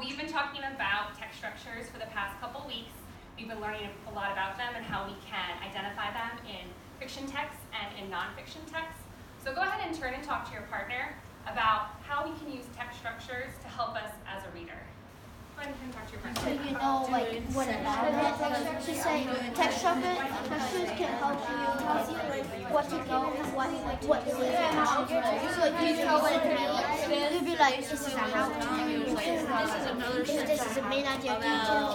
we've been talking about text structures for the past couple weeks. We've been learning a lot about them and how we can identify them in fiction texts and in nonfiction texts. So go ahead and turn and talk to your partner about how we can use text structures to help us as a reader. Go ahead and talk to your partner. So you know, like, what about it? To say text structures can help you what to go and what to do. So you tell what it means. You'll be like, this is a how to. This is a main idea.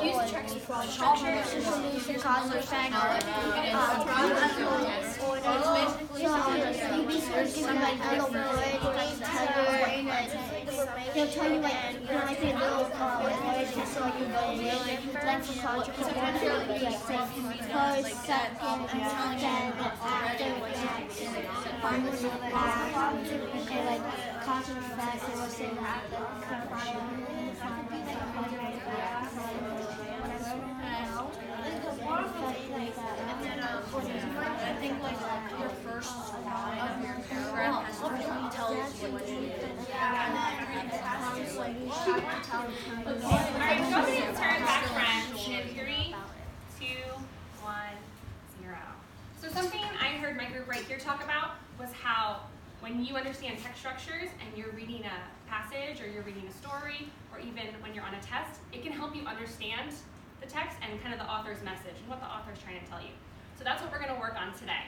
Use text structures, solution, cause, effect, you basically give you like little words, like they'll tell you like a little words just so you know like for culture, first, second, then after, next, finally, last, and like cause and effect, they will say that I think like your first line of your paragraph has to tell us what you did. Alright, go ahead and turn back friends in 3, 2, 1, 0. So something I heard my group right here talk about was how when you understand text structures and you're reading a passage or you're reading a story or even when you're on a test, it can help you understand the text and kind of the author's message and what the author's trying to tell you. So that's what we're going to work on today.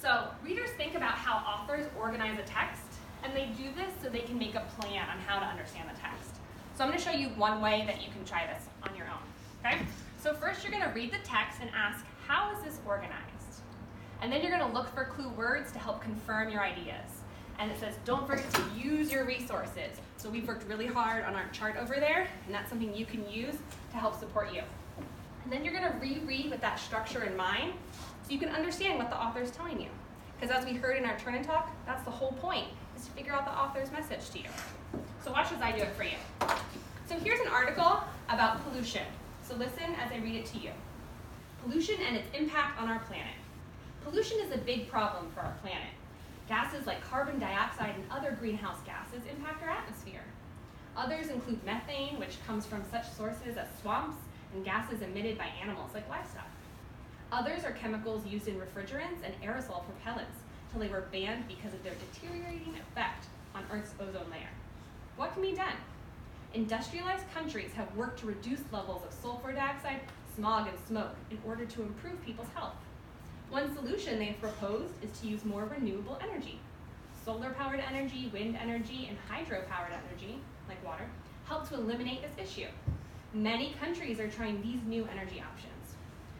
So readers think about how authors organize a text, and they do this so they can make a plan on how to understand the text. So I'm going to show you one way that you can try this on your own. Okay? So first you're going to read the text and ask, how is this organized? And then you're going to look for clue words to help confirm your ideas. And it says, don't forget to use your resources. So we've worked really hard on our chart over there, and that's something you can use to help support you. And then you're going to reread with that structure in mind so you can understand what the author is telling you. Because as we heard in our turn and talk, that's the whole point, is to figure out the author's message to you. So watch as I do it for you. So here's an article about pollution. So listen as I read it to you. Pollution and its impact on our planet. Pollution is a big problem for our planet. Gases like carbon dioxide and other greenhouse gases impact our atmosphere. Others include methane, which comes from such sources as swamps and gases emitted by animals like livestock. Others are chemicals used in refrigerants and aerosol propellants till they were banned because of their deteriorating effect on Earth's ozone layer. What can be done? Industrialized countries have worked to reduce levels of sulfur dioxide, smog, and smoke in order to improve people's health. One solution they've proposed is to use more renewable energy. Solar-powered energy, wind energy, and hydro-powered energy, like water, help to eliminate this issue. Many countries are trying these new energy options.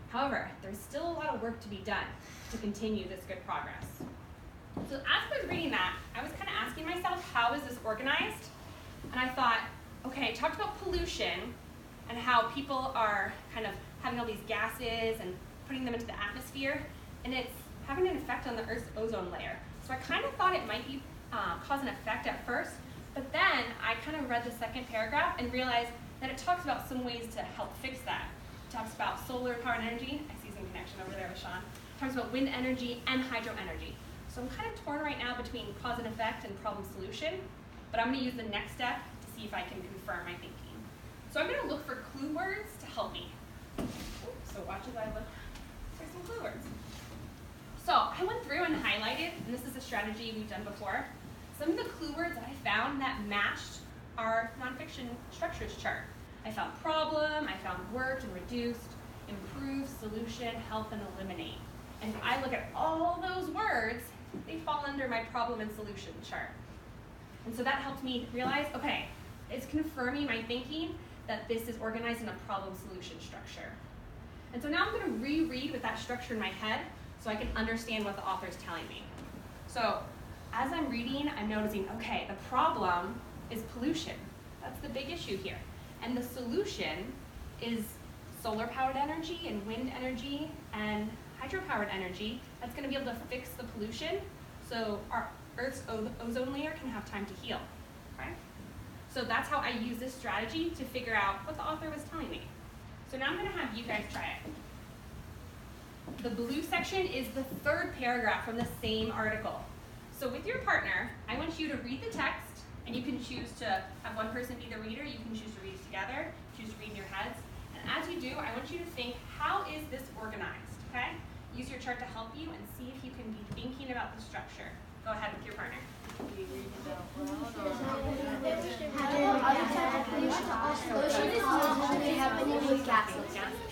However, there's still a lot of work to be done to continue this good progress. So as I was reading that, I was kind of asking myself, how is this organized? And I thought, okay, I talked about pollution and how people are kind of having all these gases and putting them into the atmosphere, and it's having an effect on the Earth's ozone layer. So I kind of thought it might be cause an effect at first, but then I kind of read the second paragraph and realized that it talks about some ways to help fix that. It talks about solar-powered energy. I see some connection over there with Sean. It talks about wind energy and hydro energy. So I'm kind of torn right now between cause and effect and problem solution, but I'm going to use the next step to see if I can confirm my thinking. So I'm going to look for clue words to help me. So watch as I look for some clue words. So I went through and highlighted, and this is a strategy we've done before, some of the clue words that I found that matched our nonfiction structures chart. I found problem, I found worked and reduced, improve, solution, help, and eliminate. And if I look at all those words, they fall under my problem and solution chart. And so that helped me realize, okay, it's confirming my thinking that this is organized in a problem-solution structure. And so now I'm going to reread with that structure in my head so I can understand what the author is telling me. So as I'm reading, I'm noticing, okay, the problem is pollution. That's the big issue here. And the solution is solar-powered energy and wind energy and hydro-powered energy that's going to be able to fix the pollution so our Earth's ozone layer can have time to heal. Okay? So that's how I use this strategy to figure out what the author was telling me. So now I'm going to have you guys try it. The blue section is the third paragraph from the same article. So with your partner, I want you to read the text, and you can choose to have one person be the reader, you can choose to read it together. in your heads. And as you do, I want you to think, how is this organized, okay? Use your chart to help you and see if you can be thinking about the structure. Go ahead with your partner.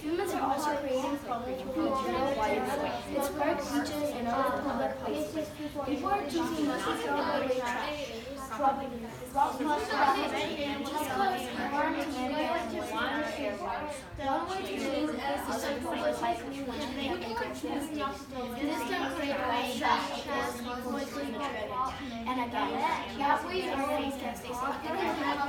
Humans are also creating public It sparks beaches and other public places. People are choosing buses to avoid traffic. One-way to choose as the circle is like this can create and again, that way you always can stay safe. I think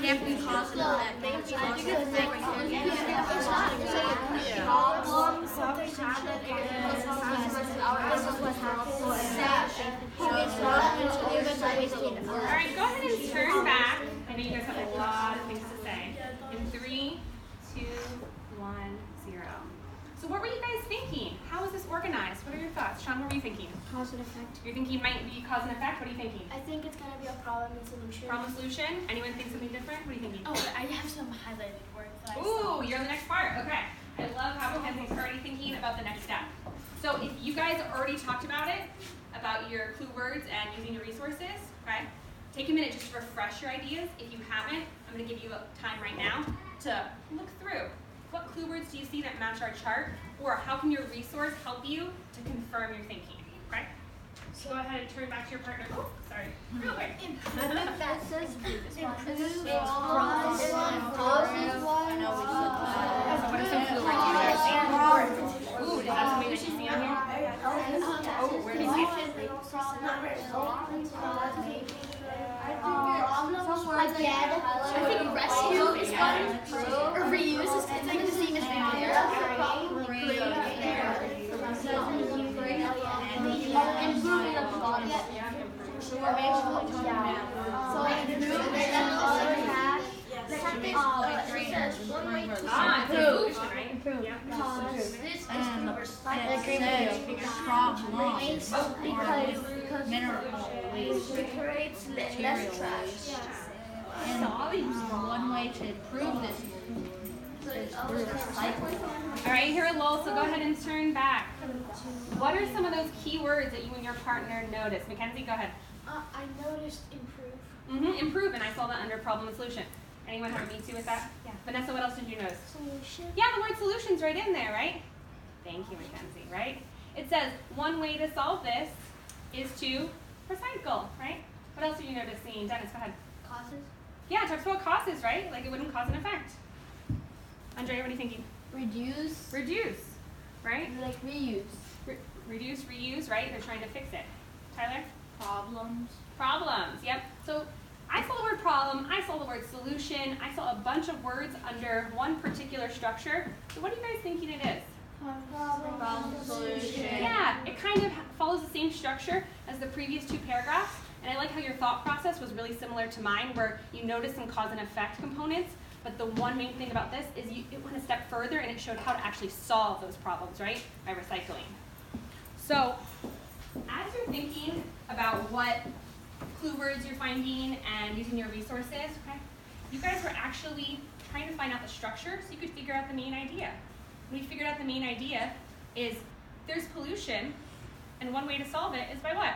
can't be possible that Alright, go ahead and turn back. I know you guys have a lot of things to say. In 3, 2, 1, 0. So what were you guys thinking? How is this organized? What are your thoughts? Sean, what were you thinking? Cause and effect. You're thinking it might be cause and effect? What are you thinking? I think it's going to be a problem and solution. Problem solution? Anyone think something different? What are you thinking? Oh, I have some highlighted words that I Ooh, you're on the next part. Okay. I love how Mackenzie's already thinking about the next step. So if you guys already talked about it, about your clue words and using your resources, okay, take a minute just to refresh your ideas. If you haven't, I'm going to give you a time right now to look through. What clue words do you see that match our chart? Or how can your resource help you to confirm your thinking? Okay? So go ahead and turn back to your partner. Oh, sorry. Real quick. That says improve, What are some clue words you guys see? Ooh, is that something that you see on here? Oh, where do you see it? Like dead. I think rescue is one. Or reuse is like the same as repair. Improving of the body. So one way to improve this is through recycling. All right, here at Lowell, so go ahead and turn back. What are some of those key words that you and your partner noticed? Mackenzie, go ahead. I noticed improve. Improve, and I saw that under problem and solution. Anyone have a me too with that? Yeah. Vanessa, what else did you notice? Solution. Yeah, the word solution's right in there, right? Thank you, Mackenzie, right? It says one way to solve this is to recycle, right? What else did you notice seeing? Dennis, go ahead. Causes. Yeah, it talks about causes, right? Like it wouldn't cause an effect. Andrea, what are you thinking? Reduce. Reduce, right? Like reuse. Reduce, reuse, right? They're trying to fix it. Tyler? Problems. Problems, yep. So I saw the word problem, I saw the word solution, I saw a bunch of words under one particular structure. So what are you guys thinking it is? Problem solution. Yeah, it kind of follows the same structure as the previous two paragraphs. And I like how your thought process was really similar to mine, where you noticed some cause and effect components. But the one main thing about this is it went a step further and it showed how to actually solve those problems, right? By recycling. So as you're thinking about what clue words you're finding and using your resources, okay, you guys were actually trying to find out the structure so you could figure out the main idea. When we figured out the main idea is there's pollution, and one way to solve it is by what?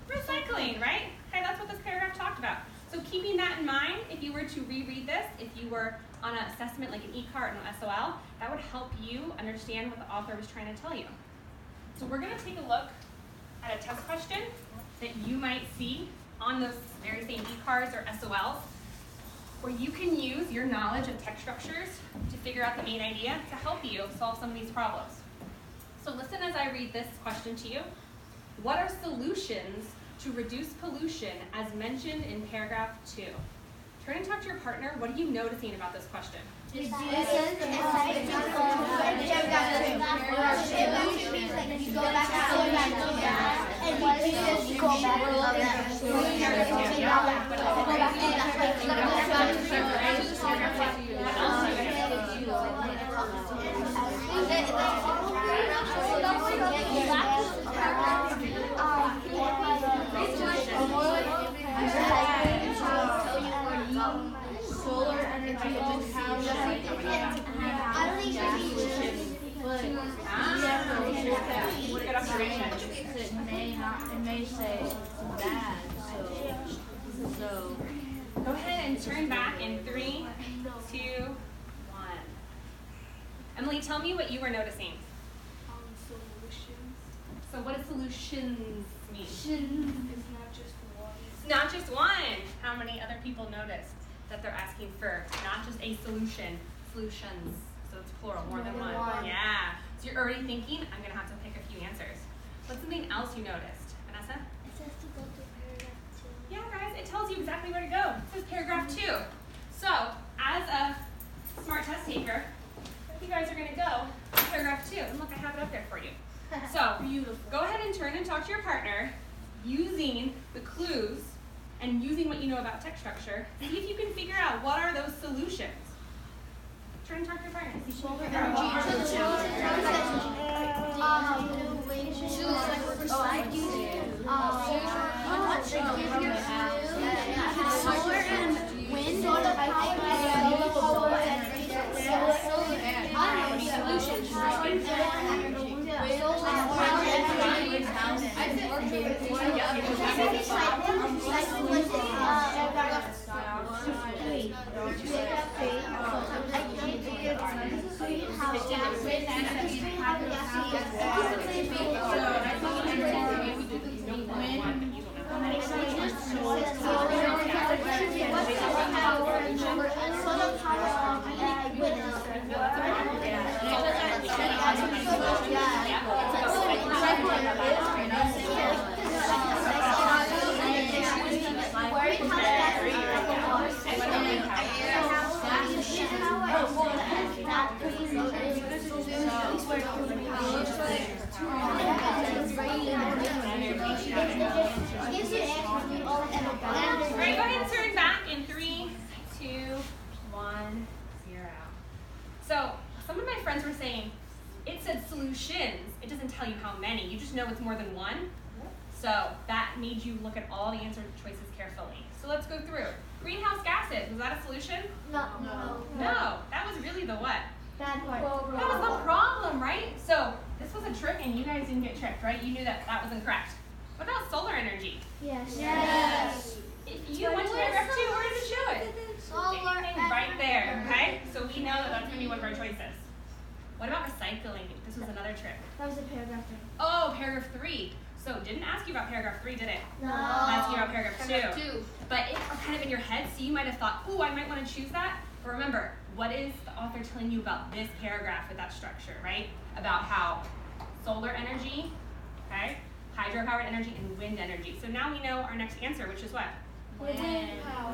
Recycling, right? Okay, that's what this paragraph talked about. So keeping that in mind, if you were to reread this, if you were on an assessment like an e-cart or an SOL, that would help you understand what the author was trying to tell you. So we're going to take a look at a test question that you might see on those very same e-cards or SOLs. where you can use your knowledge of text structures to figure out the main idea to help you solve some of these problems. So listen as I read this question to you. What are solutions to reduce pollution as mentioned in paragraph 2? Turn and talk to your partner. What are you noticing about this question? Solar energy and power. Good observation. It may say bad, so Go ahead and turn back in 3, 2, 1. Emily, tell me what you were noticing. solutions. So what does solutions mean? It's not just one. It's not just one. How many other people noticed that they're asking for not just a solution, solutions. So it's plural, more than one. Yeah. So you're already thinking, I'm going to have to pick a few answers. What's something else you noticed? Vanessa? It says to go to paragraph 2. Yeah, guys, it tells you exactly where to go. It says paragraph 2. So, as a smart test taker, you guys are going to go to paragraph 2. And look, I have it up there for you. So, go ahead and turn and talk to your partner using the clues and using what you know about text structure. See if you can figure out what are those solutions. Turn and talk to your partner. Solar and wind, solar power, Alright, go ahead and turn back in 3, 2, 1, 0. So, some of my friends were saying, it said solutions. It doesn't tell you how many. You just know it's more than one. So, that made you look at all the answer choices carefully. So, let's go through. Greenhouse gases, was that a solution? No. No, that was really the what? Bad part. That was the problem, right? So, this was a trick and you guys didn't get tricked, right? You knew that that was incorrect. What about solar energy? Yes. If you went to paragraph 2, where does it show it? Solar Right there, okay? So we know that that's going to be one of our choices. What about recycling? This was another trick. That was a paragraph 3. Oh, paragraph 3. So didn't ask you about paragraph 3, did it? No. Asked you about paragraph 2. 2. But it's kind of in your head, so you might have thought, ooh, I might want to choose that. But remember, what is the author telling you about this paragraph with that structure, right? About how solar energy, okay, hydropowered energy, and wind energy. So now we know our next answer, which is what? Wind power.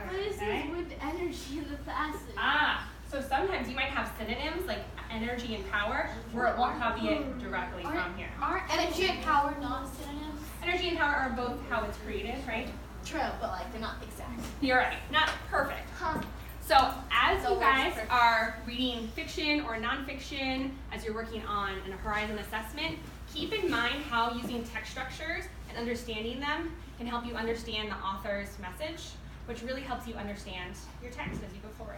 What is Okay. this wind energy in the passage? Ah, so sometimes you might have synonyms like energy and power, where it won't copy it directly from here. Aren't energy and power non-synonyms? Energy and power are both how it's created, right? True, but like they're not exact. You're right, not perfect. Huh. So as So you guys perfect. are reading fiction or nonfiction, as you're working on a horizon assessment, keep in mind how using text structures and understanding them can help you understand the author's message, which really helps you understand your text as you go forward.